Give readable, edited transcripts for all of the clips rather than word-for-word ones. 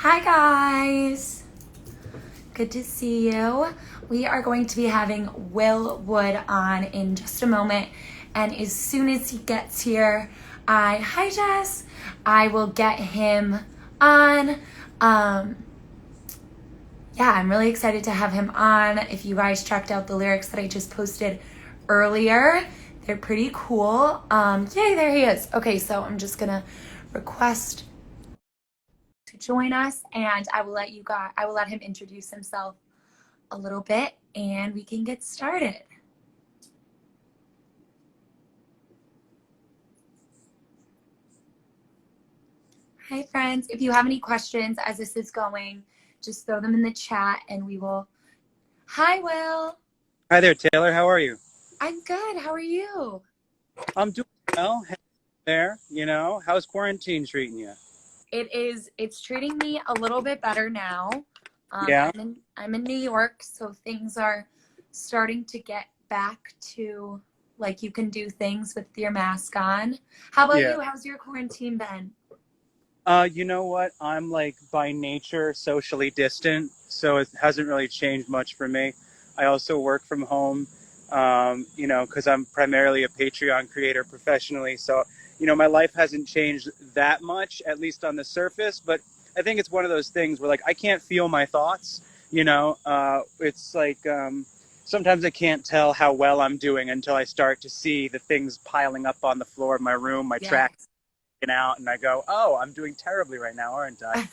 Hi guys, good to see you. We are going to be having Will Wood on in just a moment, and as soon as he gets here, hi Jess, I will get him on. Yeah, I'm really excited to have him on. If you guys checked out the lyrics that I just posted earlier, they're pretty cool. Yay, there he is. Okay, so I'm just gonna request to join us, and I will let him introduce himself a little bit and we can get started. Hi friends, if you have any questions as this is going, just throw them in the chat and we will. Hi Will. Hi there, Taylor. How are you? I'm good. How are you? I'm doing well. Hanging there, how's quarantine treating you? It's treating me a little bit better now. Yeah, I'm in New York, so things are starting to get back to like you can do things with your mask on. How about yeah. you? How's your quarantine been? You know what? I'm like by nature socially distant, so it hasn't really changed much for me. I also work from home, because I'm primarily a Patreon creator professionally. So, my life hasn't changed that much, at least on the surface. But I think it's one of those things where like I can't feel my thoughts. It's like sometimes I can't tell how well I'm doing until I start to see the things piling up on the floor of my room, my trash Yes. out, and I go, "Oh, I'm doing terribly right now, aren't I?"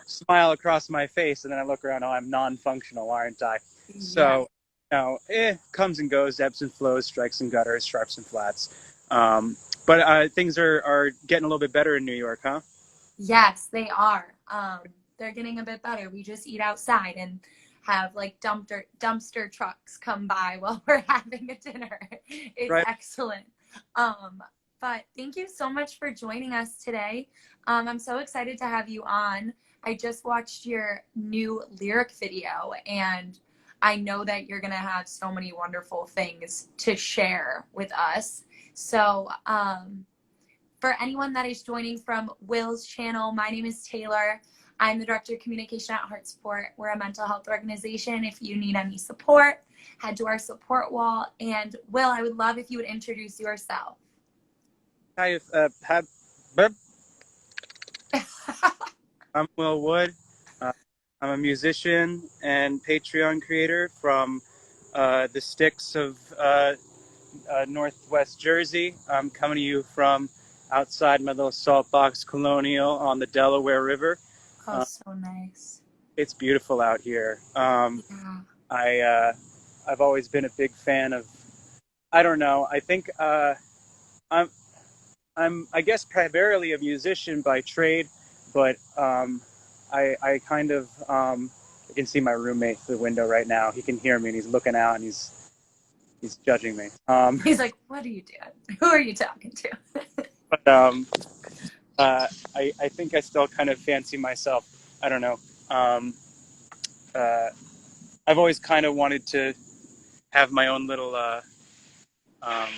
Smile across my face, and then I look around, "Oh, I'm non-functional, aren't I?" Yeah. So, comes and goes, ebbs and flows, strikes and gutters, sharps and flats. But things are getting a little bit better in New York, huh? Yes, they are. They're getting a bit better. We just eat outside and have like dumpster trucks come by while we're having a dinner. It's Right. excellent. But thank you so much for joining us today. I'm so excited to have you on. I just watched your new lyric video, and I know that you're gonna have so many wonderful things to share with us. So, for anyone that is joining from Will's channel, my name is Taylor. I'm the Director of Communication at heartsupport. We're a mental health organization. If you need any support, head to our support wall. And Will, I would love if you would introduce yourself. Hi, I'm Will Wood. Uh, I'm a musician and Patreon creator from the sticks of Northwest Jersey. I'm coming to you from outside my little saltbox colonial on the Delaware River. Oh, Uh, so nice. it's beautiful out here. Yeah. I've always been a big fan of. I don't know. I think I'm I guess primarily a musician by trade, but I kind of I can see my roommate through the window right now. He can hear me and he's looking out and he's judging me. He's like, what are you doing? Who are you talking to? But I think I still kind of fancy myself. I don't know. Um, uh, I've always kind of wanted to have my own little. Um,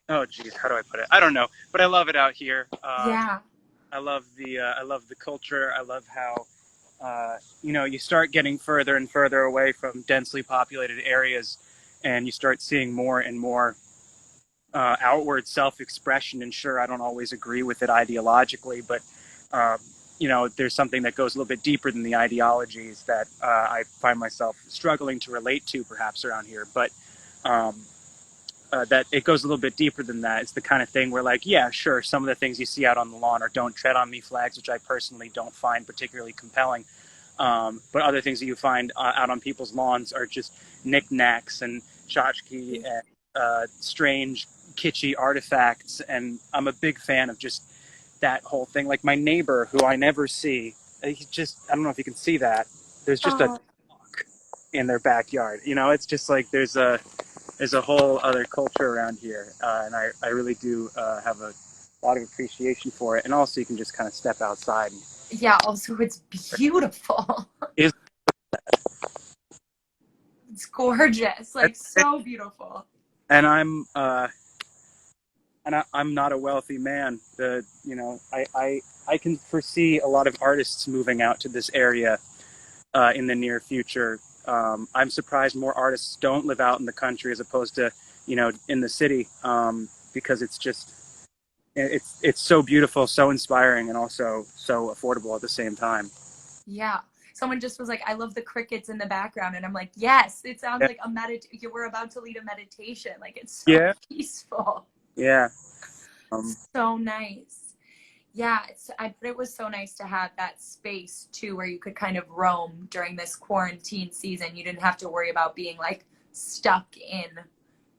oh, geez, how do I put it? I don't know, but I love it out here. Yeah. I love the culture. I love how you start getting further and further away from densely populated areas, and you start seeing more and more outward self-expression. And sure, I don't always agree with it ideologically, but um, there's something that goes a little bit deeper than the ideologies that I find myself struggling to relate to, perhaps around here. But um, that it goes a little bit deeper than that. It's the kind of thing where, like, yeah, sure, some of the things you see out on the lawn are "Don't tread on me" flags, which I personally don't find particularly compelling. But other things that you find out on people's lawns are just knickknacks and tchotchke and strange, kitschy artifacts. And I'm a big fan of just that whole thing. Like my neighbor, who I never see, I don't know if you can see that. There's just a Oh, duck in their backyard. It's just like there's a whole other culture around here, and I really do have a lot of appreciation for it. And also, you can just kind of step outside. yeah. Also, it's beautiful. Is It's gorgeous. Like, so beautiful. and and I'm not a wealthy man. I can foresee a lot of artists moving out to this area in the near future. I'm surprised more artists don't live out in the country as opposed to, in the city, because it's so beautiful, so inspiring, and also so affordable at the same time. Yeah. Someone just was like, I love the crickets in the background. And I'm like, yes, it sounds Yeah, like we're about to lead a meditation. Like it's so yeah, peaceful. yeah. Um, So nice. Yeah, but it was so nice to have that space too, where you could kind of roam during this quarantine season. You didn't have to worry about being like stuck in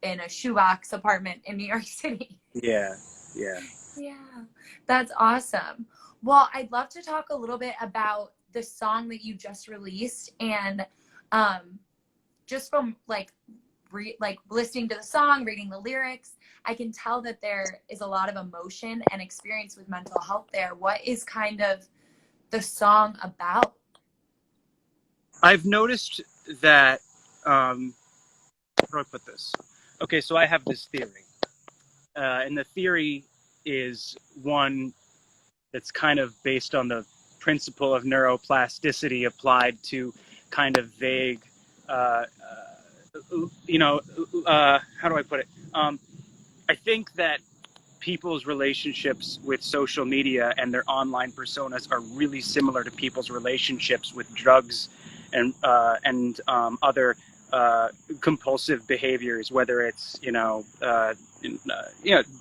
a shoebox apartment in New York City. yeah, yeah. Yeah, that's awesome. Well, I'd love to talk a little bit about the song that you just released, and um, just from like listening to the song, reading the lyrics, I can tell that there is a lot of emotion and experience with mental health there. What is kind of the song about? I've noticed that. How do I put this? Okay, so I have this theory, and the theory is one that's kind of based on the principle of neuroplasticity applied to kind of vague, uh, how do I put it? I think that people's relationships with social media and their online personas are really similar to people's relationships with drugs and other compulsive behaviors, whether it's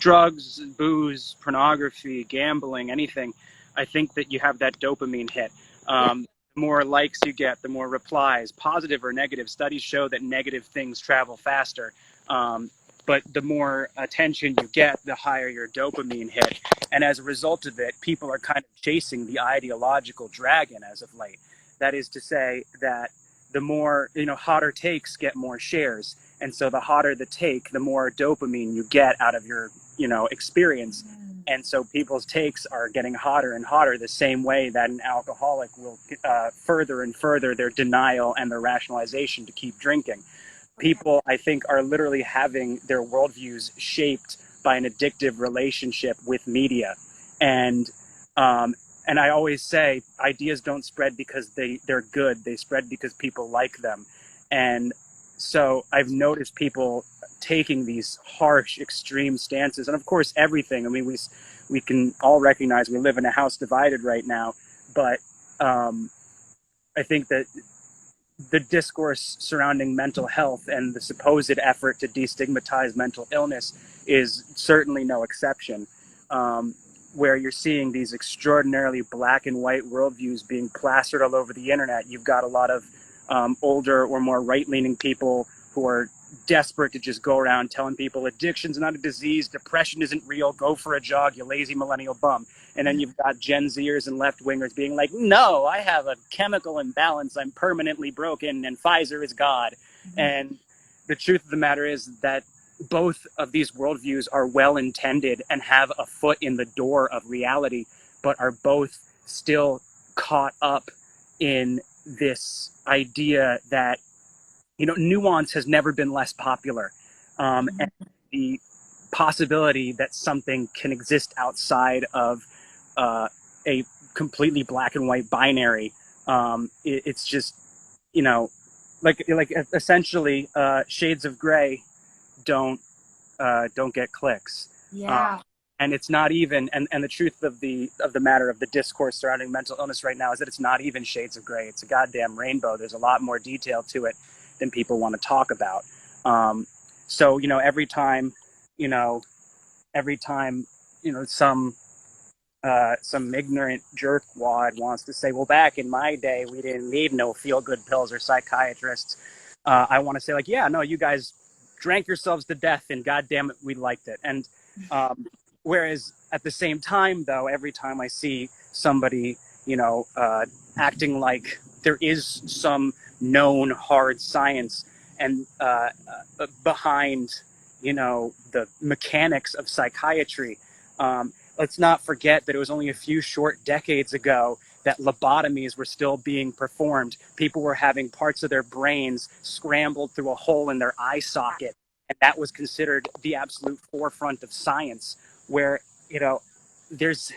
drugs, booze, pornography, gambling, anything. I think that you have that dopamine hit. Yeah. The more likes you get, the more replies, positive or negative. Studies show that negative things travel faster. But the more attention you get, the higher your dopamine hit. And as a result of it, people are kind of chasing the ideological dragon as of late. That is to say that the more, hotter takes get more shares. And so the hotter the take, the more dopamine you get out of your, experience. And so people's takes are getting hotter and hotter, the same way that an alcoholic will further and further their denial and their rationalization to keep drinking. People, I think, are literally having their worldviews shaped by an addictive relationship with media. And and I always say ideas don't spread because they're good. They spread because people like them. And so I've noticed people taking these harsh, extreme stances. And of course, everything. I mean, we can all recognize we live in a house divided right now. But I think that the discourse surrounding mental health and the supposed effort to destigmatize mental illness is certainly no exception. Where you're seeing these extraordinarily black and white worldviews being plastered all over the internet. You've got a lot of older or more right-leaning people who are desperate to just go around telling people addiction's not a disease, depression isn't real, go for a jog, you lazy millennial bum. And then you've got Gen Zers and left-wingers being like, no, I have a chemical imbalance, I'm permanently broken, and Pfizer is God. And the truth of the matter is that both of these worldviews are well-intended and have a foot in the door of reality, but are both still caught up in this idea that nuance has never been less popular, and the possibility that something can exist outside of a completely black and white binary. It's just like essentially shades of gray don't get clicks. Uh, Yeah. and it's not even and the truth of the matter of the discourse surrounding mental illness right now is that it's not even shades of gray. It's a goddamn rainbow. There's a lot more detail to it than people want to talk about. So you know every time some ignorant jerkwad wants to say, well, back in my day we didn't need no feel good pills or psychiatrists, I want to say, like, yeah, no, you guys drank yourselves to death and goddamn it, we liked it. And whereas at the same time, though, every time I see somebody acting like there is some known hard science and behind the mechanics of psychiatry, let's not forget that it was only a few short decades ago that lobotomies were still being performed. People were having parts of their brains scrambled through a hole in their eye socket and that was considered the absolute forefront of science, where, you know, there's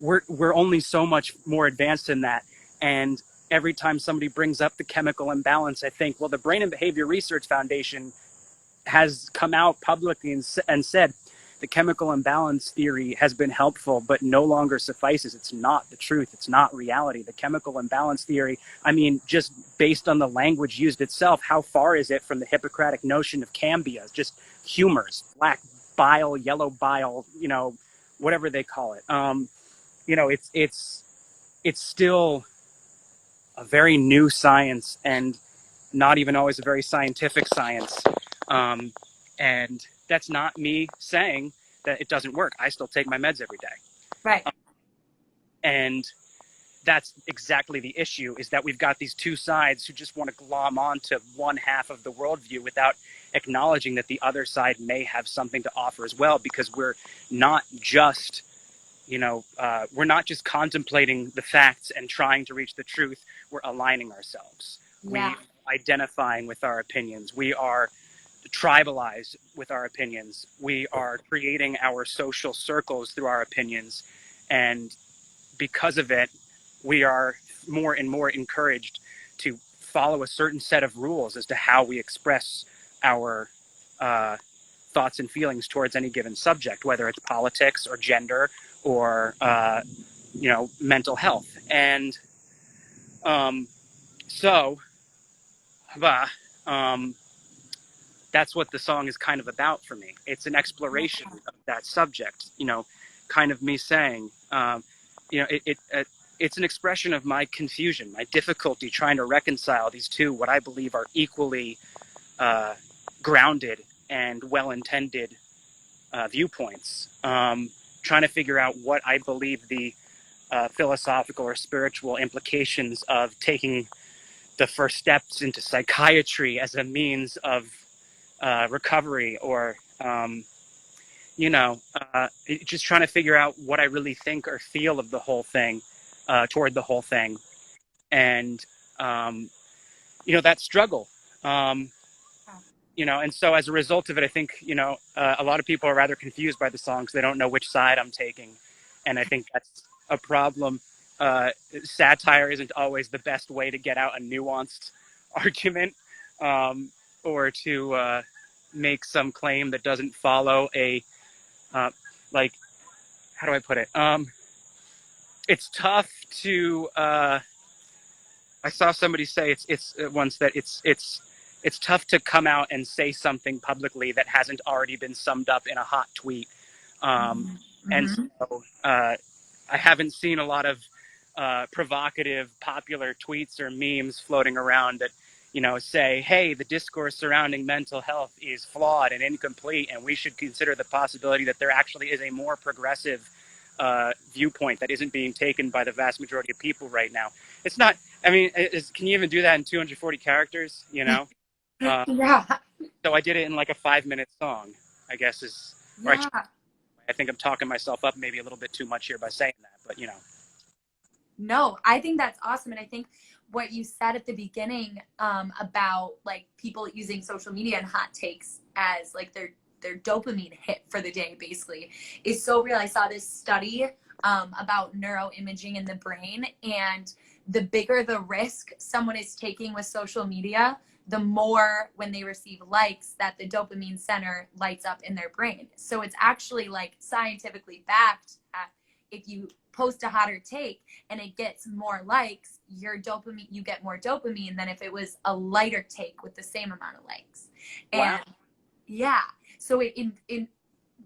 we're only so much more advanced than that. And every time somebody brings up the chemical imbalance, I think, well, the Brain and Behavior Research Foundation has come out publicly and said the chemical imbalance theory has been helpful, but no longer suffices. It's not the truth. It's not reality. The chemical imbalance theory, I mean, just based on the language used itself, how far is it from the Hippocratic notion of cambia, just humors, black bile, yellow bile, you know, whatever they call it. You know, it's still a very new science, and not even always a very scientific science. Um, and that's not me saying that it doesn't work. I still take my meds every day. Right. And that's exactly the issue, is that we've got these two sides who just want to glom on to one half of the worldview without acknowledging that the other side may have something to offer as well, because we're not just, we're not just contemplating the facts and trying to reach the truth. We're aligning ourselves. Yeah. We identifying with our opinions. We are tribalized with our opinions. We are creating our social circles through our opinions. And because of it, we are more and more encouraged to follow a certain set of rules as to how we express our thoughts and feelings towards any given subject, whether it's politics or gender or mental health. And so, that's what the song is kind of about for me. It's an exploration of that subject, kind of me saying, it's an expression of my confusion, my difficulty trying to reconcile these two, what I believe are equally grounded and well-intended viewpoints. Trying to figure out what I believe the philosophical or spiritual implications of taking the first steps into psychiatry as a means of recovery, or just trying to figure out what I really think or feel of the whole thing, toward the whole thing. And that struggle, and so as a result of it, I think a lot of people are rather confused by the songs. They don't know which side I'm taking, and I think that's a problem. Satire isn't always the best way to get out a nuanced argument, or to make some claim that doesn't follow a like, how do I put it? It's tough to. I saw somebody say it's once that it's tough to come out and say something publicly that hasn't already been summed up in a hot tweet. And so I haven't seen a lot of provocative, popular tweets or memes floating around that, say, hey, the discourse surrounding mental health is flawed and incomplete, and we should consider the possibility that there actually is a more progressive viewpoint that isn't being taken by the vast majority of people right now. It's not, I mean, can you even do that in 240 characters, Yeah. So I did it in like a 5-minute song, I guess Yeah. I think I'm talking myself up maybe a little bit too much here by saying that, but No, I think that's awesome. And I think what you said at the beginning, about like people using social media and hot takes as like their dopamine hit for the day, basically, is so real. I saw this study about neuroimaging in the brain, and the bigger the risk someone is taking with social media, the more, when they receive likes, that the dopamine center lights up in their brain. So it's actually like scientifically backed that if you post a hotter take and it gets more likes, you get more dopamine than if it was a lighter take with the same amount of likes. Wow. And yeah, so it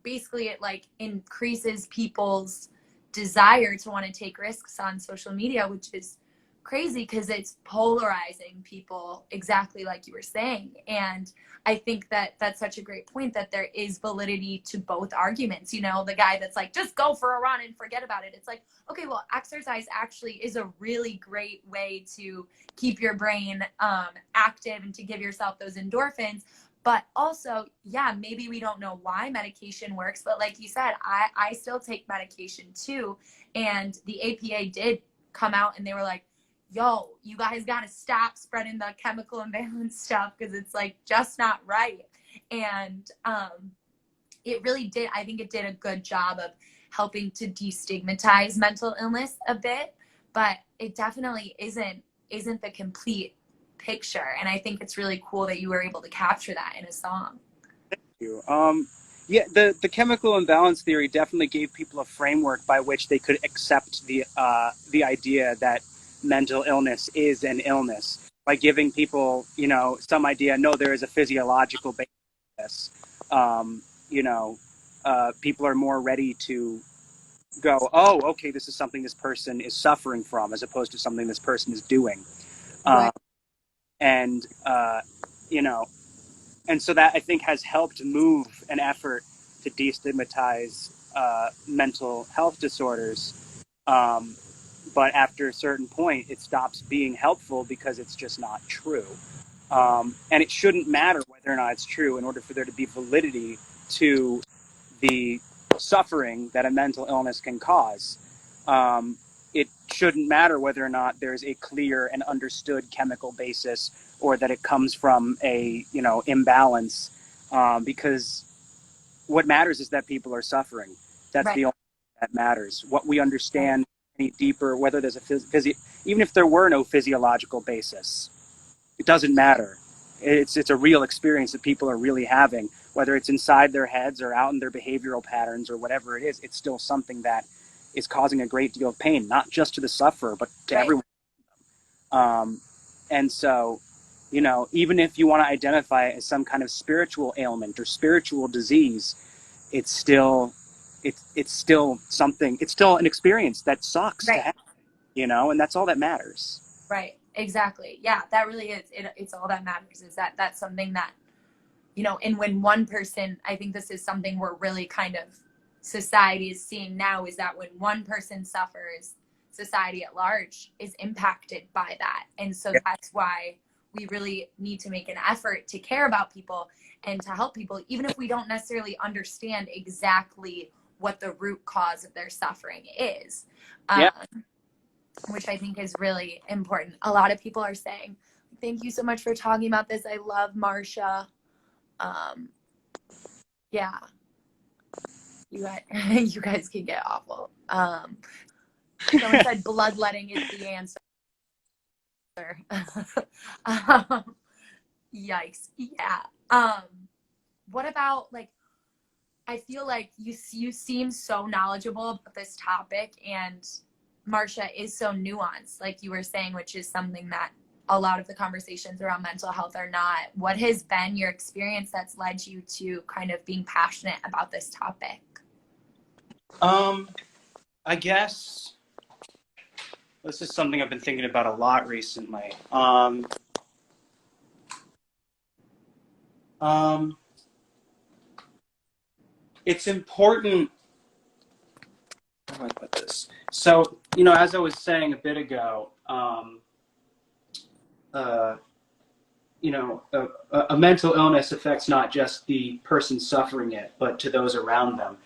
basically it like increases people's desire to want to take risks on social media, which is crazy because it's polarizing people, exactly like you were saying. And I think that that's such a great point, that there is validity to both arguments. The guy that's like, just go for a run and forget about it. It's like, okay, well, exercise actually is a really great way to keep your brain active and to give yourself those endorphins. But also, yeah, maybe we don't know why medication works, but like you said, I still take medication too. And the APA did come out and they were like, yo, you guys got to stop spreading the chemical imbalance stuff because it's like just not right. And it really did, I think it did a good job of helping to destigmatize mental illness a bit, but it definitely isn't the complete picture. And I think it's really cool that you were able to capture that in a song. You. Yeah, the chemical imbalance theory definitely gave people a framework by which they could accept the idea that mental illness is an illness by giving people, you know, some idea. No, there is a physiological basis. You know, people are more ready to go, oh, okay, this is something this person is suffering from, as opposed to something this person is doing. Um, Right. and you know, and so that I think has helped move an effort to destigmatize mental health disorders. But after a certain point, it stops being helpful because it's just not true. And it shouldn't matter whether or not it's true in order for there to be validity to the suffering that a mental illness can cause. Um, it shouldn't matter whether or not there's a clear and understood chemical basis or that it comes from a, you know, imbalance, because what matters is that people are suffering. That's Right. the only thing that matters. What we Right. understand any deeper, whether there's a even if there were no physiological basis, it doesn't matter. It's a real experience that people are really having, whether it's inside their heads or out in their behavioral patterns or whatever it is. It's still something that is causing a great deal of pain, not just to the sufferer, but to Right. everyone. Um, and so, you know, even if you want to identify it as some kind of spiritual ailment or spiritual disease, it's still it's still something. It's still an experience that sucks to Right. have, you know, and that's all that matters. Right. Exactly. Yeah, that really is it's all that matters is that that's something that, you know, and when one person, I think this is something we're really kind of society is seeing now, is that when one person suffers, society at large is impacted by that. And so Yeah. that's why we really need to make an effort to care about people and to help people, even if we don't necessarily understand exactly what the root cause of their suffering is. Yeah. Which I think is really important. A lot of people are saying, thank you so much for talking about this. I love Marsha. Um, yeah, you guys, you guys can get awful. Someone said bloodletting is the answer. um, yikes. Yeah. What about like? I feel like you seem so knowledgeable about this topic, and Marsha is so nuanced, like you were saying, which is something that a lot of the conversations around mental health are not. What has been your experience that's led you to kind of being passionate about this topic? Um, I guess this is something I've been thinking about a lot recently. Um, it's important. How do I put this? So, you know, as I was saying a bit ago, uh, you know, a mental illness affects not just the person suffering it, but to those around them.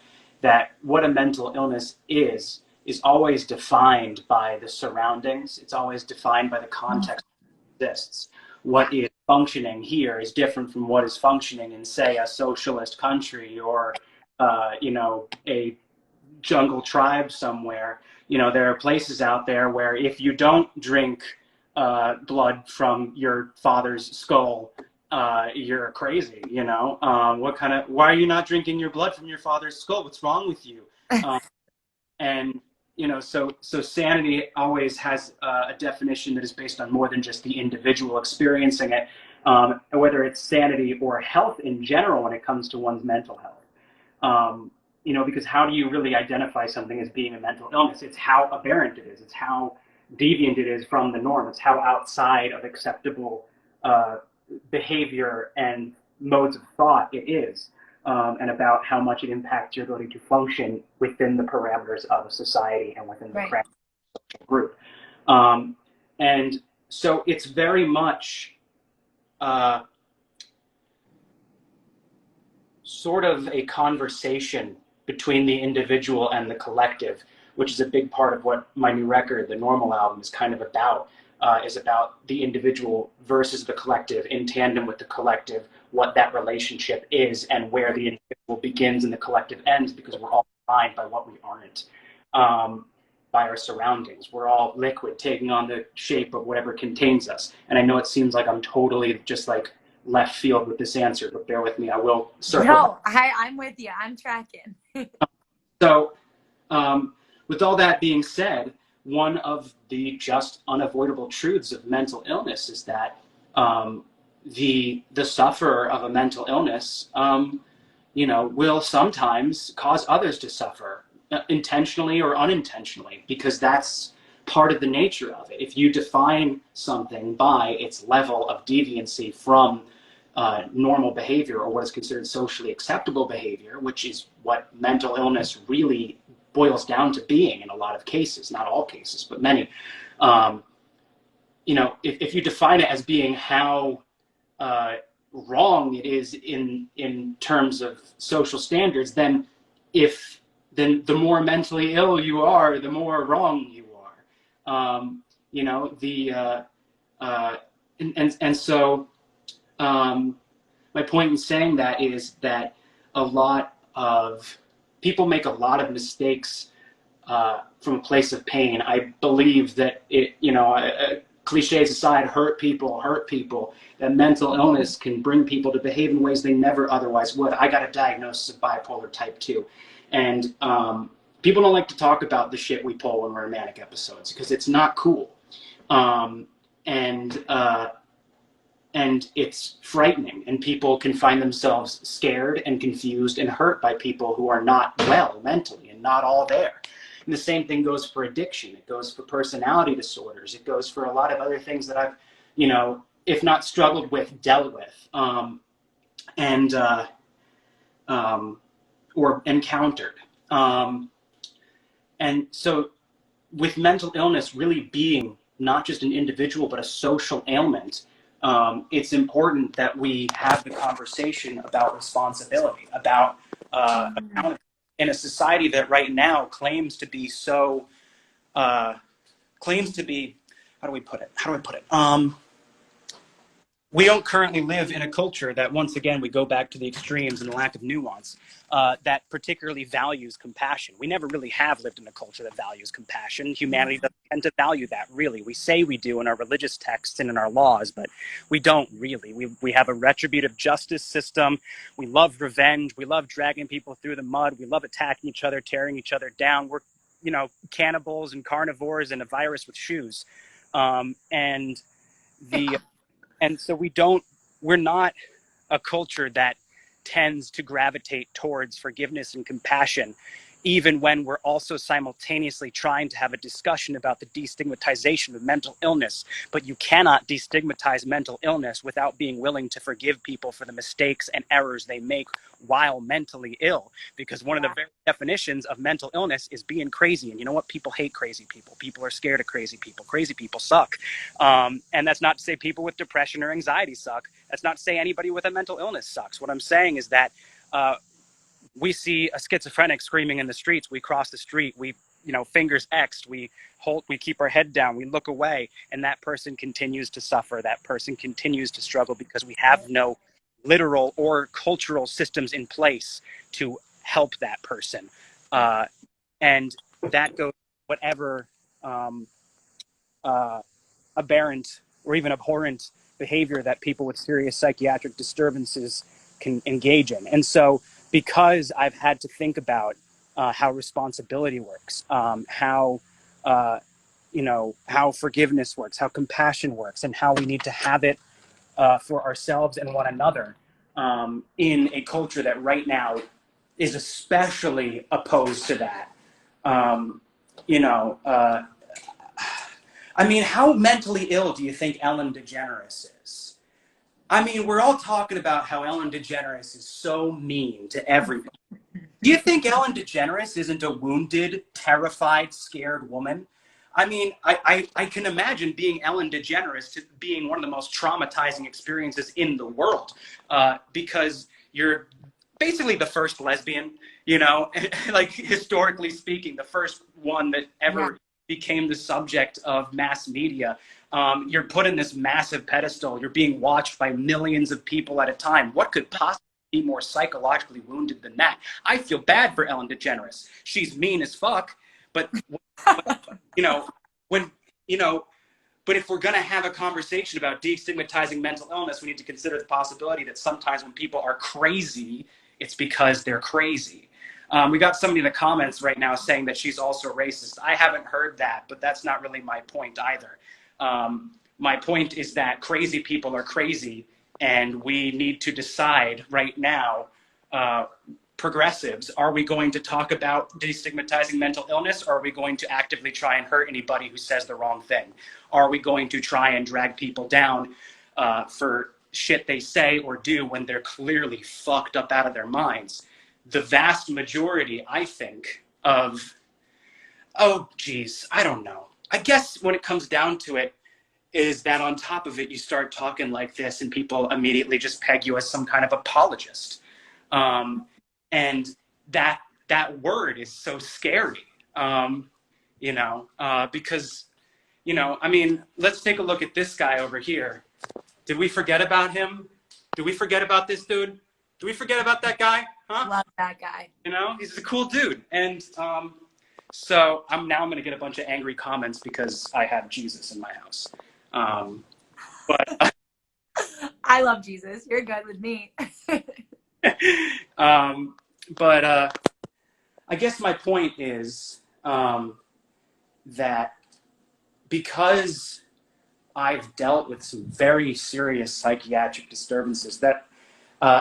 That what a mental illness is always defined by the surroundings. It's always defined by the context that exists. What is functioning here is different from what is functioning in, say, a socialist country or, you know, a jungle tribe somewhere. You know, there are places out there where if you don't drink blood from your father's skull, you're crazy. You know, what kind of? Why are you not drinking your blood from your father's skull? What's wrong with you? Um, and you know, so sanity always has a definition that is based on more than just the individual experiencing it, whether it's sanity or health in general when it comes to one's mental health. Um, you know, because how do you really identify something as being a mental illness? It's how aberrant it is. It's how deviant it is from the norm. It's how outside of acceptable uh, behavior and modes of thought it is, and about how much it impacts your ability to function within the parameters of a society and within the Right. parameters of a group. Um, and so it's very much uh, sort of a conversation between the individual and the collective, which is a big part of what my new record, the Normal album, is kind of about. is about the individual versus the collective, in tandem with the collective, what that relationship is and where the individual begins and the collective ends, because we're all defined by what we aren't, by our surroundings. We're all liquid taking on the shape of whatever contains us. And I know it seems like I'm totally just like left field with this answer, but bear with me. I will circle back. No, I'm with you. I'm tracking. So, with all that being said, one of the just unavoidable truths of mental illness is that the sufferer of a mental illness, will sometimes cause others to suffer, intentionally or unintentionally, because that's part of the nature of it. If you define something by its level of deviancy from normal behavior, or what is considered socially acceptable behavior, which is what mental illness really boils down to being in a lot of cases, not all cases, but many. If you define it as being how wrong it is in terms of social standards, then the more mentally ill you are, the more wrong you are. So my point in saying that is that a lot of people make a lot of mistakes from a place of pain. I believe that cliches aside, hurt people, that mental illness can bring people to behave in ways they never otherwise would. I got a diagnosis of bipolar type 2. And people don't like to talk about the shit we pull when we're in manic episodes because it's not cool. And it's frightening, and people can find themselves scared and confused and hurt by people who are not well mentally and not all there. And the same thing goes for addiction. It goes for personality disorders. It goes for a lot of other things that I've, if not struggled with, dealt with, or encountered. And so with mental illness really being not just an individual, but a social ailment, it's important that we have the conversation about responsibility, about accountability in a society that right now claims to be how do we put it? We don't currently live in a culture that, once again, we go back to the extremes and the lack of nuance, that particularly values compassion. We never really have lived in a culture that values compassion. Humanity doesn't tend to value that, really. We say we do in our religious texts and in our laws, but we don't really. We have a retributive justice system. We love revenge. We love dragging people through the mud. We love attacking each other, tearing each other down. We're, cannibals and carnivores and a virus with shoes. And so we're not a culture that tends to gravitate towards forgiveness and compassion, even when we're also simultaneously trying to have a discussion about the destigmatization of mental illness. But you cannot destigmatize mental illness without being willing to forgive people for the mistakes and errors they make while mentally ill. Because one of the very definitions of mental illness is being crazy. And you know what? People hate crazy people. People are scared of crazy people. Crazy people suck. And that's not to say people with depression or anxiety suck. That's not to say anybody with a mental illness sucks. What I'm saying is that we see a schizophrenic screaming in the streets. We cross the street. We, fingers X'd. We keep our head down. We look away, and that person continues to suffer. That person continues to struggle because we have no literal or cultural systems in place to help that person. And that goes whatever aberrant or even abhorrent behavior that people with serious psychiatric disturbances can engage in. And so, because I've had to think about how responsibility works, how forgiveness works, how compassion works, and how we need to have it for ourselves and one another in a culture that right now is especially opposed to that. How mentally ill do you think Ellen DeGeneres is? We're all talking about how Ellen DeGeneres is so mean to everybody. Do you think Ellen DeGeneres isn't a wounded, terrified, scared woman? I can imagine being Ellen DeGeneres to being one of the most traumatizing experiences in the world because you're basically the first lesbian, like historically speaking, the first one that ever became the subject of mass media. You're put in this massive pedestal. You're being watched by millions of people at a time. What could possibly be more psychologically wounded than that? I feel bad for Ellen DeGeneres. She's mean as fuck, but you know, when you know, but if we're going to have a conversation about destigmatizing mental illness, we need to consider the possibility that sometimes when people are crazy, it's because they're crazy. We got somebody in the comments right now saying that she's also racist. I haven't heard that, but that's not really my point either. My point is that crazy people are crazy, and we need to decide right now, progressives, are we going to talk about destigmatizing mental illness, or are we going to actively try and hurt anybody who says the wrong thing? Are we going to try and drag people down for shit they say or do when they're clearly fucked up out of their minds? The vast majority, I think, of, oh, geez, I don't know. I guess when it comes down to it, is that on top of it, you start talking like this and people immediately just peg you as some kind of apologist. And that word is so scary, because, I mean, let's take a look at this guy over here. Did we forget about him? Did we forget about this dude? Did we forget about that guy? Huh? Love that guy. He's a cool dude. And so I'm going to get a bunch of angry comments because I have Jesus in my house. But I love Jesus. You're good with me. but I guess my point is that because I've dealt with some very serious psychiatric disturbances that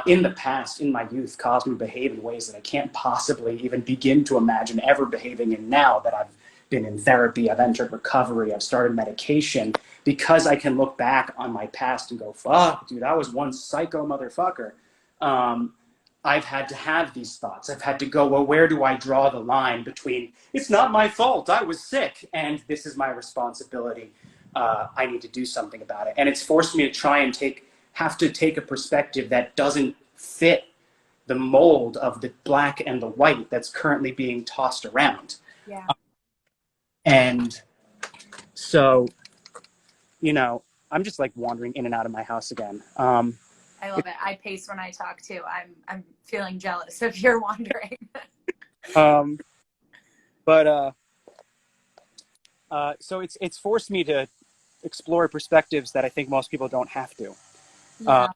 in the past, in my youth, caused me to behave in ways that I can't possibly even begin to imagine ever behaving in now that I've been in therapy, I've entered recovery, I've started medication, because I can look back on my past and go, fuck, dude, I was one psycho motherfucker. I've had to have these thoughts. I've had to go, well, where do I draw the line between, it's not my fault, I was sick, and this is my responsibility. I need to do something about it. And it's forced me to try and have to take a perspective that doesn't fit the mold of the black and the white that's currently being tossed around. Yeah. And so, I'm just like wandering in and out of my house again. I love it. I pace when I talk too. I'm feeling jealous if you're wandering. So it's forced me to explore perspectives that I think most people don't have to. Yeah.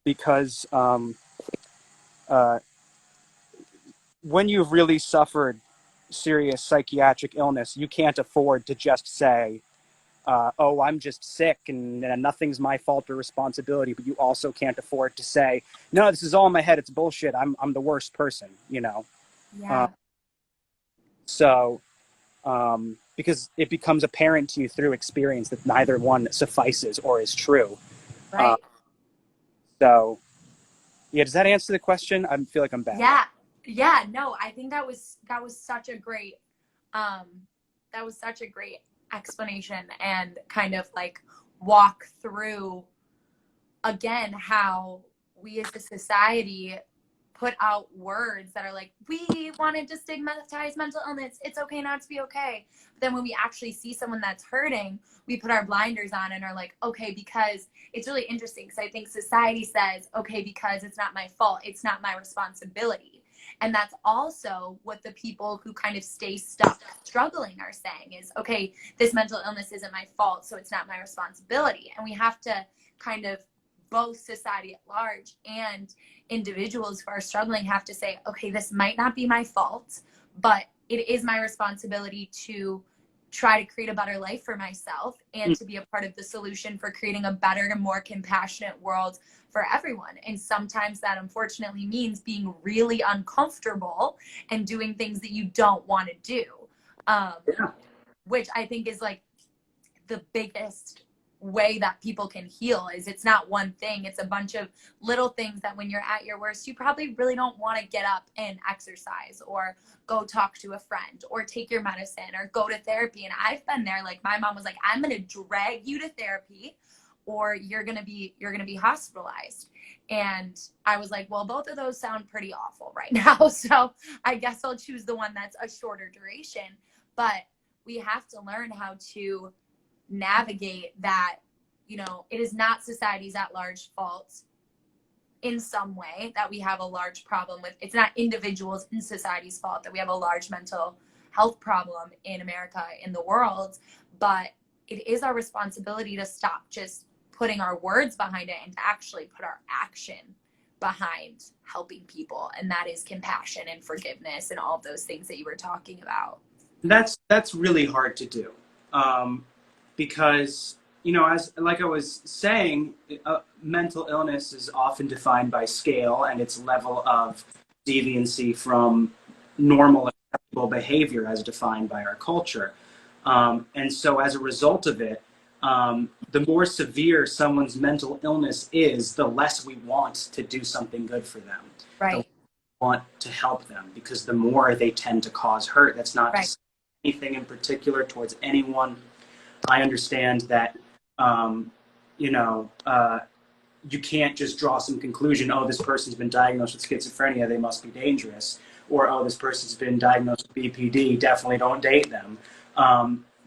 Because when you've really suffered serious psychiatric illness, you can't afford to just say, oh, I'm just sick and nothing's my fault or responsibility. But you also can't afford to say, no, this is all in my head. It's bullshit. I'm the worst person, Yeah. Because it becomes apparent to you through experience that neither one suffices or is true. Right. So, yeah, does that answer the question? I feel like I'm bad. Yeah. Yeah. No, I think that was such a great, explanation, and kind of like walk through again how we as a society put out words that are like, we wanted to stigmatize mental illness, it's okay not to be okay. But then when we actually see someone that's hurting, we put our blinders on and are like, okay, because it's really interesting, because I think society says, okay, because it's not my fault, it's not my responsibility. And that's also what the people who kind of stay stuck struggling are saying is, okay, this mental illness isn't my fault, so it's not my responsibility. And we have to kind of, both society at large and individuals who are struggling, have to say, okay, this might not be my fault, but it is my responsibility to try to create a better life for myself and to be a part of the solution for creating a better and more compassionate world for everyone. And sometimes that unfortunately means being really uncomfortable and doing things that you don't want to do, which I think is like the biggest way that people can heal. Is it's not one thing, it's a bunch of little things that when you're at your worst, you probably really don't want to get up and exercise or go talk to a friend or take your medicine or go to therapy. And I've been there, like my mom was like, I'm going to drag you to therapy or you're going to be hospitalized. And I was like, well, both of those sound pretty awful right now, so I guess I'll choose the one that's a shorter duration. But we have to learn how to navigate that, you know, it is not society's at large fault in some way that we have a large problem with. It's not individuals in society's fault that we have a large mental health problem in America, in the world, but it is our responsibility to stop just putting our words behind it and to actually put our action behind helping people. And that is compassion and forgiveness and all of those things that you were talking about. That's really hard to do, because, you know, as like I was saying, mental illness is often defined by scale and its level of deviancy from normal acceptable behavior as defined by our culture. And so as a result of it, the more severe someone's mental illness is, the less we want to do something good for them. Right. The less we want to help them, because the more they tend to cause hurt. That's not to say anything in particular towards anyone. I understand that, you know, you can't just draw some conclusion, oh, this person's been diagnosed with schizophrenia, they must be dangerous. Or, oh, this person's been diagnosed with BPD, definitely don't date them.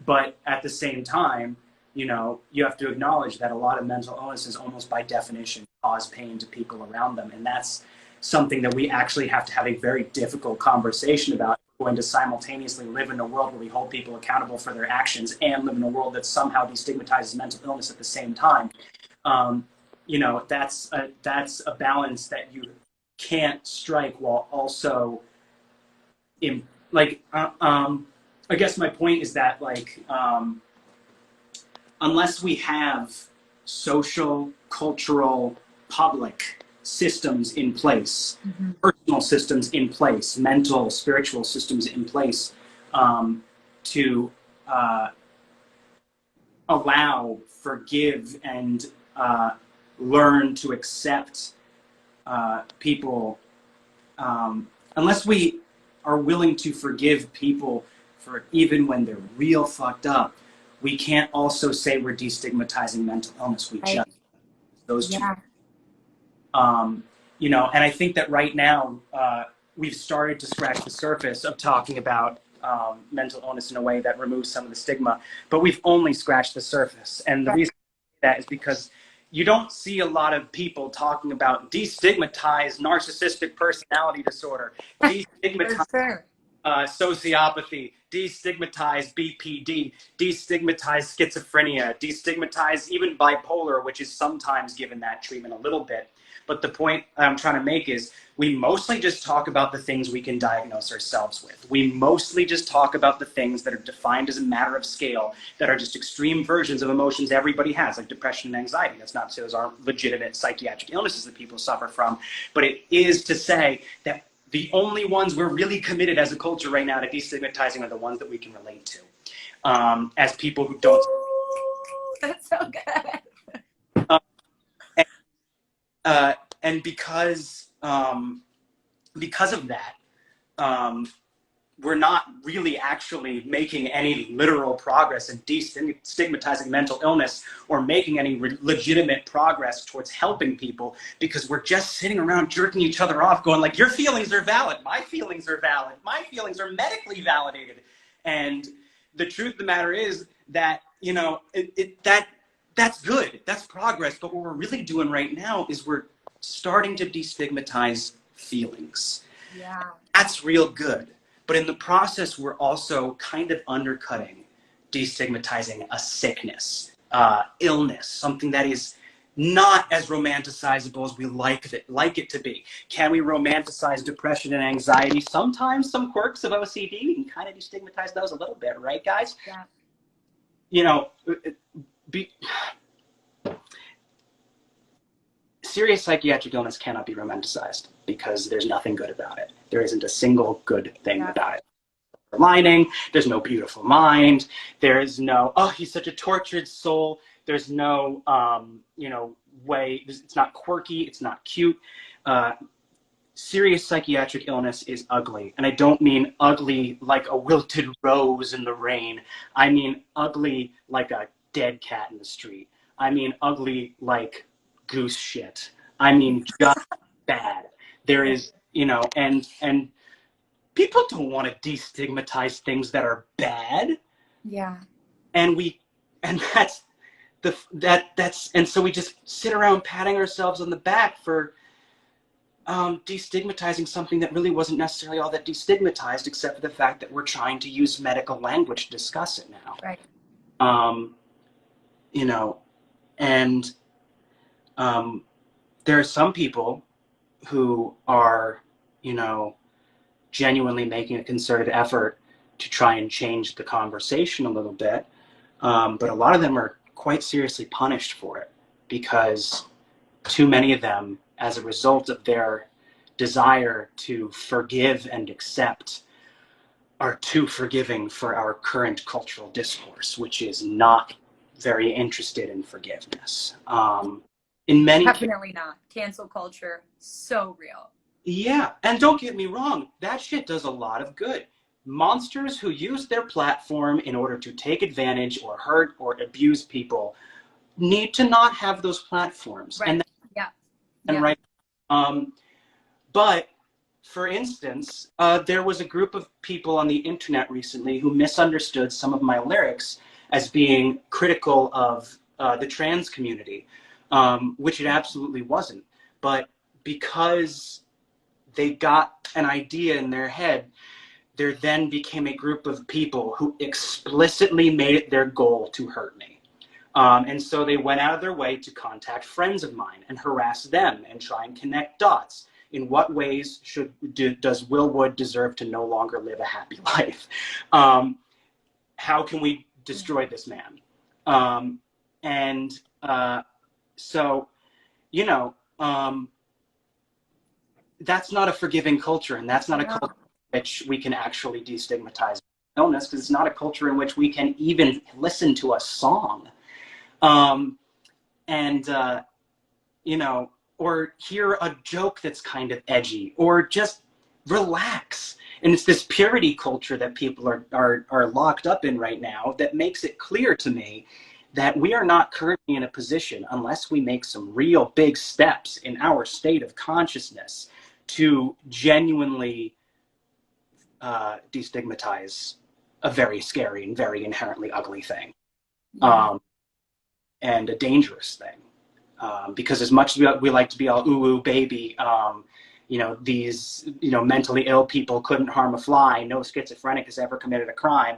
But at the same time, you know, you have to acknowledge that a lot of mental illnesses, almost by definition, cause pain to people around them. And that's something that we actually have to have a very difficult conversation about. We're going to simultaneously live in a world where we hold people accountable for their actions and live in a world that somehow destigmatizes mental illness at the same time. You know, that's a balance that you can't strike while also, I guess my point is that, like, unless we have social, cultural, public systems in place, personal systems in place, mental, spiritual systems in place, to allow, forgive, and learn to accept people, unless we are willing to forgive people for even when they're real fucked up, we can't also say we're destigmatizing mental illness. We just those two. You know, and I think that right now we've started to scratch the surface of talking about mental illness in a way that removes some of the stigma, but we've only scratched the surface. And the reason that is because you don't see a lot of people talking about destigmatized narcissistic personality disorder, destigmatized sociopathy, destigmatize BPD, destigmatize schizophrenia, destigmatize even bipolar, which is sometimes given that treatment a little bit. But the point I'm trying to make is we mostly just talk about the things we can diagnose ourselves with. We mostly just talk about the things that are defined as a matter of scale, that are just extreme versions of emotions everybody has, like depression and anxiety. That's not to say those aren't legitimate psychiatric illnesses that people suffer from, but it is to say that the only ones we're really committed as a culture right now to destigmatizing are the ones that we can relate to, as people who don't. Ooh, that's so good. And because of that, we're not really actually making any literal progress in destigmatizing mental illness or making any legitimate progress towards helping people, because we're just sitting around jerking each other off going like, your feelings are valid, my feelings are valid, my feelings are medically validated. And the truth of the matter is that, you know, that's good, that's progress, but what we're really doing right now is we're starting to destigmatize feelings. Yeah. That's real good. But in the process, we're also kind of undercutting destigmatizing a sickness, illness, something that is not as romanticizable as we like it to be. Can we romanticize depression and anxiety? Sometimes some quirks of OCD, we can kind of destigmatize those a little bit, right, guys? Yeah. You know, serious psychiatric illness cannot be romanticized because there's nothing good about it. There isn't a single good thing about it. Lining, there's no beautiful mind, there is no, oh, he's such a tortured soul, there's no, you know, way, it's not quirky, it's not cute. Serious psychiatric illness is ugly. And I don't mean ugly like a wilted rose in the rain. I mean ugly like a dead cat in the street. I mean ugly like goose shit. I mean just bad. There is, you know, and people don't want to destigmatize things that are bad. Yeah. And and so we just sit around patting ourselves on the back for destigmatizing something that really wasn't necessarily all that destigmatized, except for the fact that we're trying to use medical language to discuss it now. Right. You know, and there are some people who are, you know, genuinely making a concerted effort to try and change the conversation a little bit. But a lot of them are quite seriously punished for it, because too many of them, as a result of their desire to forgive and accept, are too forgiving for our current cultural discourse, which is not very interested in forgiveness. In many cases, Definitely not. Cancel culture, so real. yeah, and don't get me wrong, that shit does a lot of good. Monsters who use their platform in order to take advantage or hurt or abuse people need to not have those platforms. Right. Yeah. And Yeah. right, but for instance, there was a group of people on the internet recently who misunderstood some of my lyrics as being critical of the trans community, which it absolutely wasn't. But because they got an idea in their head, there then became a group of people who explicitly made it their goal to hurt me. And so they went out of their way to contact friends of mine and harass them and try and connect dots. In what ways does Will Wood deserve to no longer live a happy life? How can we destroy this man? And so, you know, that's not a forgiving culture, and that's not a culture in which we can actually destigmatize illness, because it's not a culture in which we can even listen to a song. And you know, or hear a joke that's kind of edgy, or just relax. And it's this purity culture that people are locked up in right now that makes it clear to me that we are not currently in a position, unless we make some real big steps in our state of consciousness, to genuinely destigmatize a very scary and very inherently ugly thing, and a dangerous thing. Because as much as we like to be all ooh ooh baby, you know, these, you know, mentally ill people couldn't harm a fly, no schizophrenic has ever committed a crime.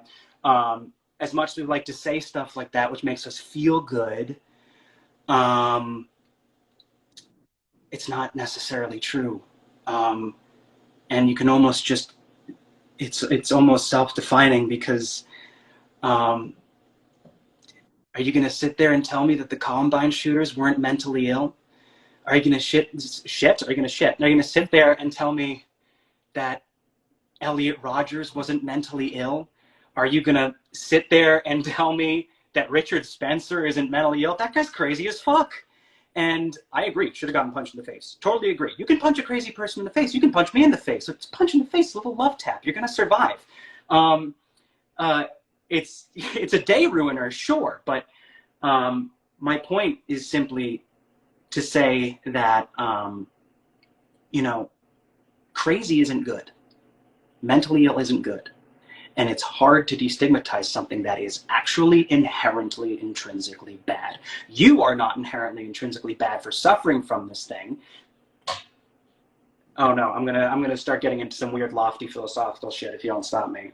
As much as we like to say stuff like that, which makes us feel good, it's not necessarily true. And you can almost just, it's almost self-defining, because are you going to sit there and tell me that the Columbine shooters weren't mentally ill? Are you going to shit? Are you going to shit? Are you going to sit there and tell me that Elliot Rodgers wasn't mentally ill? Are you going to sit there and tell me that Richard Spencer isn't mentally ill? That guy's crazy as fuck. And I agree, should have gotten punched in the face. Totally agree. You can punch a crazy person in the face. You can punch me in the face. It's punch in the face, a little love tap. You're going to survive. It's a day ruiner, sure. But my point is simply to say that, you know, crazy isn't good. Mentally ill isn't good. And it's hard to destigmatize something that is actually inherently, intrinsically bad. You are not inherently, intrinsically bad for suffering from this thing. Oh no, I'm gonna start getting into some weird, lofty, philosophical shit if you don't stop me.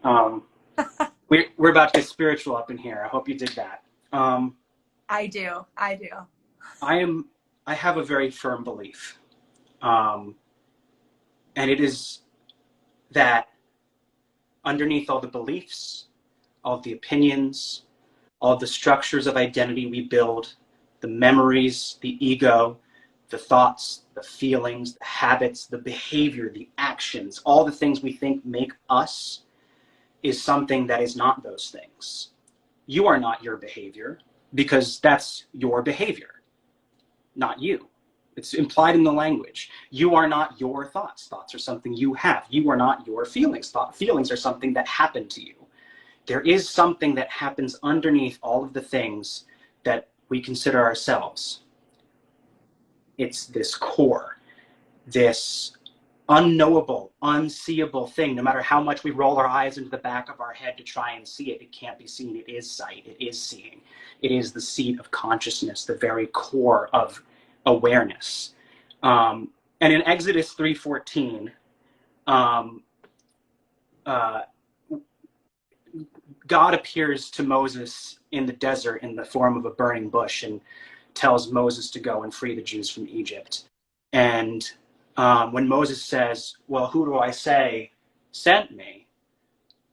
We're about to get spiritual up in here. I hope you did that. I do. I have a very firm belief, and it is that underneath all the beliefs, all the opinions, all the structures of identity we build, the memories, the ego, the thoughts, the feelings, the habits, the behavior, the actions, all the things we think make us, is something that is not those things. You are not your behavior, because that's your behavior, not you. It's implied in the language. You are not your thoughts. Thoughts are something you have. You are not your feelings. Feelings are something that happen to you. There is something that happens underneath all of the things that we consider ourselves. It's this core, this unknowable, unseeable thing. No matter how much we roll our eyes into the back of our head to try and see it, it can't be seen. It is sight. It is seeing. It is the seat of consciousness, the very core of awareness. And in Exodus 3:14, uh, God appears to Moses in the desert in the form of a burning bush and tells Moses to go and free the Jews from Egypt. And when Moses says, well, who do I say sent me?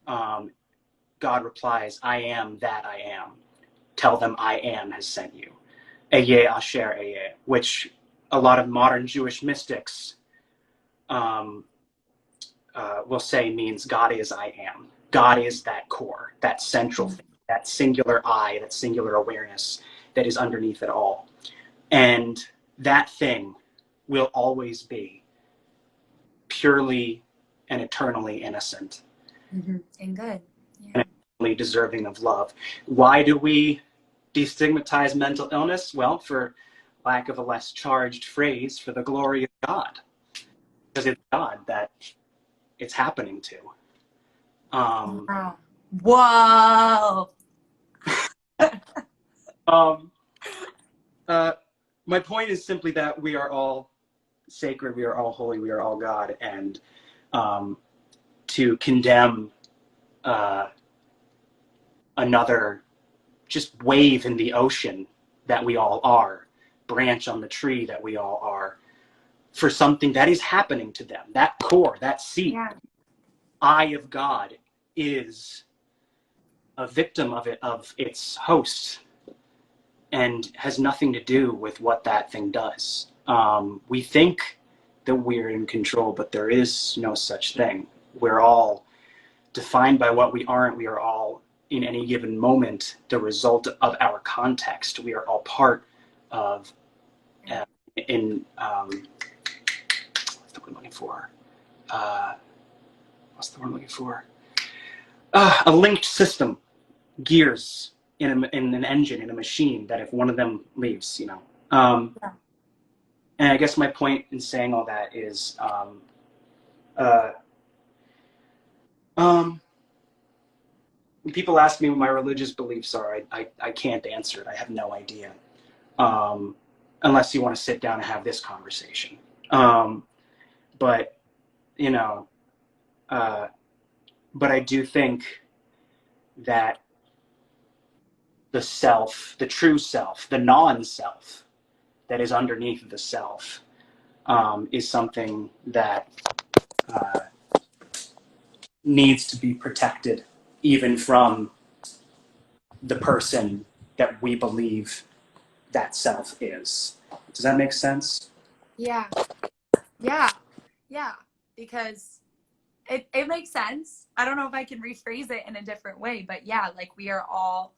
God replies, I am that I am. Tell them I am has sent you. Eye asher eye, which a lot of modern Jewish mystics will say means God is I am. God is that core, that central thing, that singular I, that singular awareness that is underneath it all. And that thing will always be purely and eternally innocent. And good. Yeah. And eternally deserving of love. Why do we destigmatize mental illness? Well, for lack of a less charged phrase, for the glory of God. Because it's God that it's happening to. Wow. Whoa. My point is simply that we are all sacred, we are all holy, we are all God, and to condemn another just wave in the ocean that we all are, branch on the tree that we all are, for something that is happening to them, that core, that seat, Yeah. eye of God is a victim of it, of its host, and has nothing to do with what that thing does. We think that we're in control, but there is no such thing. We're all defined by what we aren't. We are all, in any given moment, the result of our context. We are all part of, what's the word I'm looking for? A linked system, gears in an engine, in a machine, that if one of them leaves, you know. Yeah. And I guess my point in saying all that is, when people ask me what my religious beliefs are, I can't answer it. I have no idea, unless you want to sit down and have this conversation. But you know, but I do think that the self, the true self, the non-self that is underneath the self, is something that needs to be protected, even from the person that we believe that self is. Does that make sense? Yeah. Yeah. Yeah. Because it makes sense. I don't know if I can rephrase it in a different way, but yeah, like we are all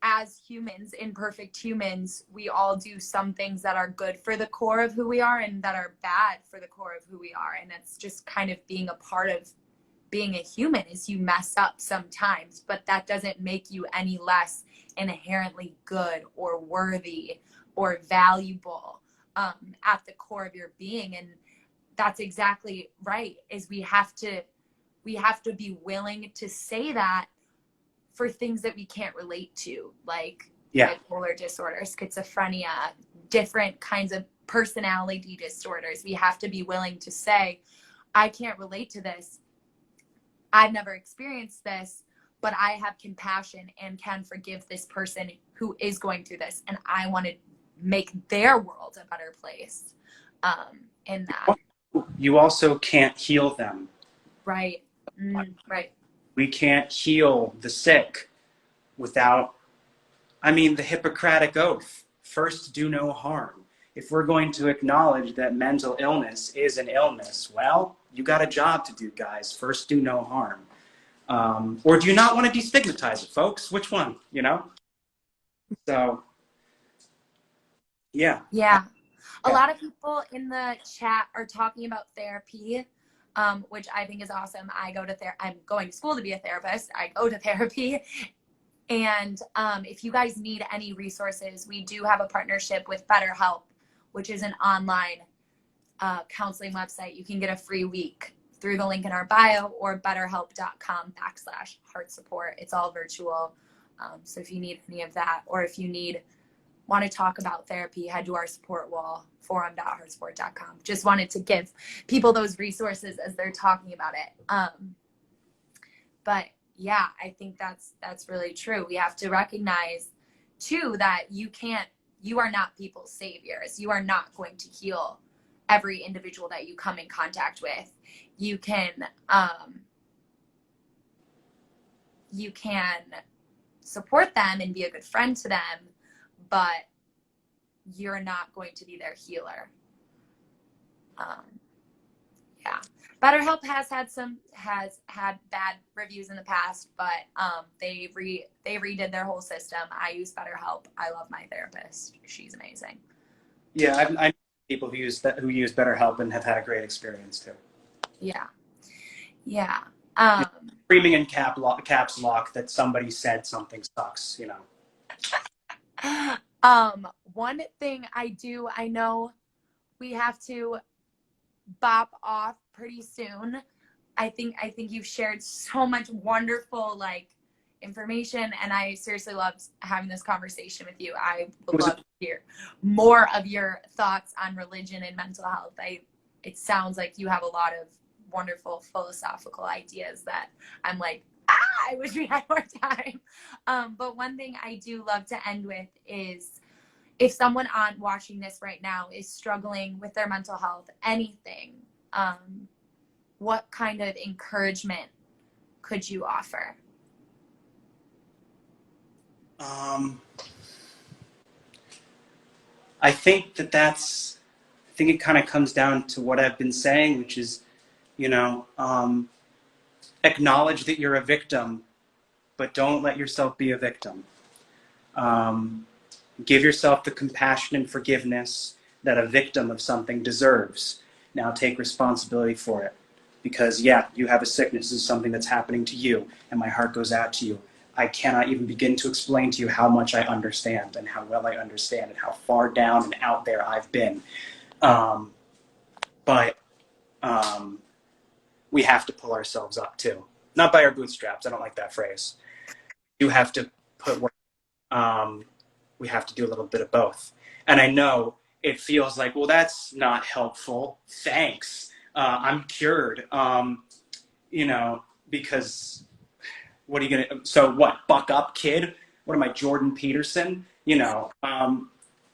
as humans, imperfect humans, we all do some things that are good for the core of who we are and that are bad for the core of who we are. And it's just kind of being a part of being a human, is you mess up sometimes, but that doesn't make you any less inherently good or worthy or valuable at the core of your being. And that's exactly right, is we have to be willing to say that for things that we can't relate to, like bipolar disorder, schizophrenia, different kinds of personality disorders. We have to be willing to say, I can't relate to this. I've never experienced this, but I have compassion and can forgive this person who is going through this. And I want to make their world a better place in that. You also can't heal them. Right. Right. We can't heal the sick without, the Hippocratic Oath, first do no harm. If we're going to acknowledge that mental illness is an illness, well, you got a job to do, guys. First do no harm. Or do you not want to destigmatize it, folks? Which one, So, yeah. Yeah. A lot of people in the chat are talking about therapy, which I think is awesome. I'm going to school to be a therapist. I go to therapy. And if you guys need any resources, we do have a partnership with BetterHelp, which is an online counseling website. You can get a free week through the link in our bio or betterhelp.com/heartsupport. It's all virtual. So if you need any of that, or if you want to talk about therapy, head to our support wall, forum.heartsupport.com. Just wanted to give people those resources as they're talking about it. But yeah, I think that's really true. We have to recognize too that you are not people's saviors. You are not going to heal every individual that you come in contact with. You can support them and be a good friend to them, but you're not going to be their healer. Yeah. BetterHelp has had bad reviews in the past, but they redid their whole system. I use BetterHelp. I love my therapist. She's amazing. Yeah, I know people who use BetterHelp and have had a great experience too. Yeah. Yeah. Screaming in caps lock that somebody said something sucks, you know. One thing I know we have to bop off pretty soon. I think you've shared so much wonderful information, and I seriously loved having this conversation with you. I would love to hear more of your thoughts on religion and mental health. It sounds like you have a lot of wonderful philosophical ideas that I'm like, I wish we had more time. But one thing I do love to end with is, if someone watching this right now is struggling with their mental health, anything, what kind of encouragement could you offer? I think it kind of comes down to what I've been saying, which is, acknowledge that you're a victim, but don't let yourself be a victim. Give yourself the compassion and forgiveness that a victim of something deserves. Now take responsibility for it. Because, yeah, you have a sickness. This is something that's happening to you, and my heart goes out to you. I cannot even begin to explain to you how much I understand and how well I understand and how far down and out there I've been. But we have to pull ourselves up, too. Not by our bootstraps. I don't like that phrase. You have to put work. We have to do a little bit of both. And I know it feels like, well, that's not helpful. Thanks. I'm cured. Because what are you going to, so what, buck up, kid? What am I, Jordan Peterson? The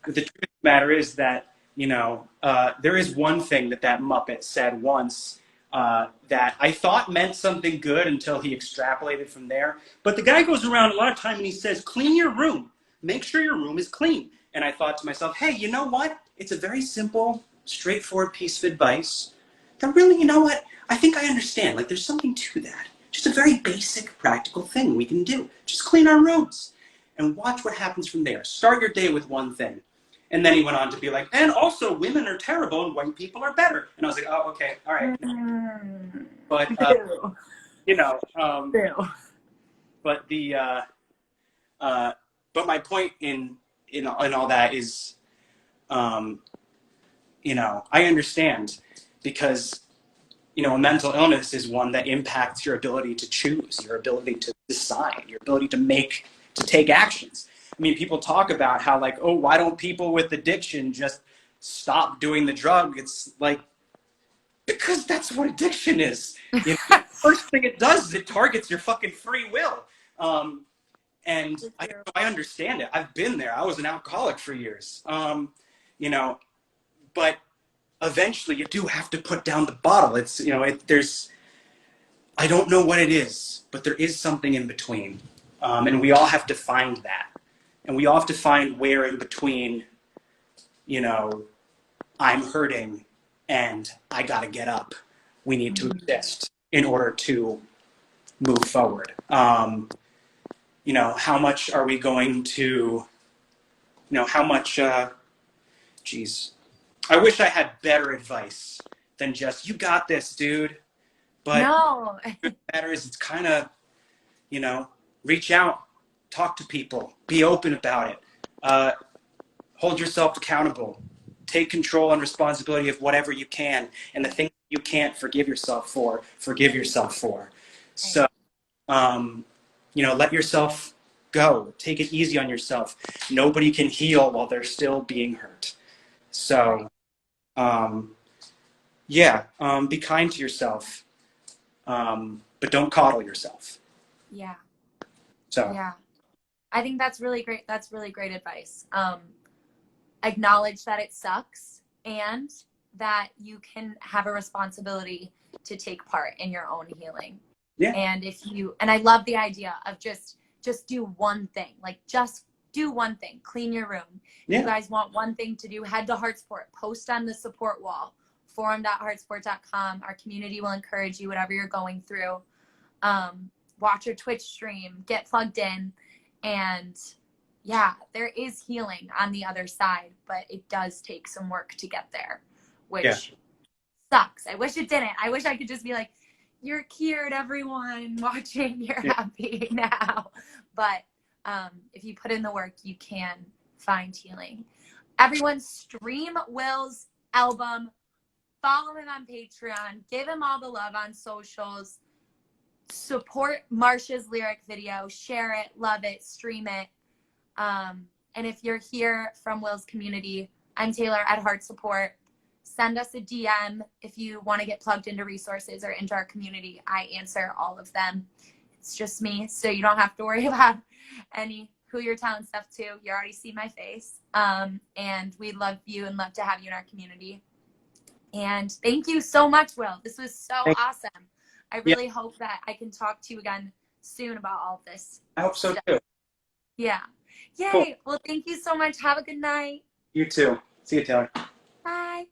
truth of the matter is that, there is one thing that Muppet said once that I thought meant something good until he extrapolated from there. But the guy goes around a lot of time and he says, clean your room. Make sure your room is clean. And I thought to myself, hey, you know what? It's a very simple, straightforward piece of advice that really, you know what? I think I understand. Like, there's something to that. Just a very basic, practical thing we can do. Just clean our rooms and watch what happens from there. Start your day with one thing. And then he went on to be like, and also women are terrible and white people are better. And I was like, oh, okay, all right. But, but the, but my point in all that is, I understand, because, a mental illness is one that impacts your ability to choose, your ability to decide, your ability to take actions. I mean, people talk about how, like, oh, why don't people with addiction just stop doing the drug? It's like, because that's what addiction is. The first thing it does is it targets your fucking free will. And I understand it. I've been there. I was an alcoholic for years. But eventually you do have to put down the bottle. It's, I don't know what it is, but there is something in between. And we all have to find that. And we all have to find where in between, I'm hurting and I gotta get up. We need to exist in order to move forward. How much are we going to, how much, I wish I had better advice than just, you got this, dude. But no. What matters, it's kind of, reach out, talk to people, be open about it, hold yourself accountable, take control and responsibility of whatever you can, and the things you can't forgive yourself for, forgive yourself for. So, let yourself go. Take it easy on yourself. Nobody can heal while they're still being hurt. So, be kind to yourself, but don't coddle yourself. Yeah. So, yeah. I think that's really great. That's really great advice. Acknowledge that it sucks and that you can have a responsibility to take part in your own healing. yeah. And I love the idea of just do one thing, like just do one thing, clean your room. Yeah. You guys want one thing to do, head to HeartSupport, post on the support wall, forum.heartsupport.com. Our community will encourage you, whatever you're going through. Watch your Twitch stream, get plugged in, and yeah, there is healing on the other side, but it does take some work to get there, which sucks. I wish it didn't. I wish I could just be like, you're cured, everyone watching, you're happy now. But if you put in the work, you can find healing. Everyone stream Will's album, follow him on Patreon, give him all the love on socials, support Marsha's lyric video, share it, love it, stream it. And if you're here from Will's community, I'm Taylor at HeartSupport. Send us a DM if you want to get plugged into resources or into our community. I answer all of them. It's just me, so you don't have to worry about who you're telling stuff to. You already see my face. And we love you and love to have you in our community. And thank you so much, Will. This was so awesome. I really hope that I can talk to you again soon about all of this. I hope so too. Yeah. Yay. Cool. Well, thank you so much. Have a good night. You too. See you, Taylor. Bye.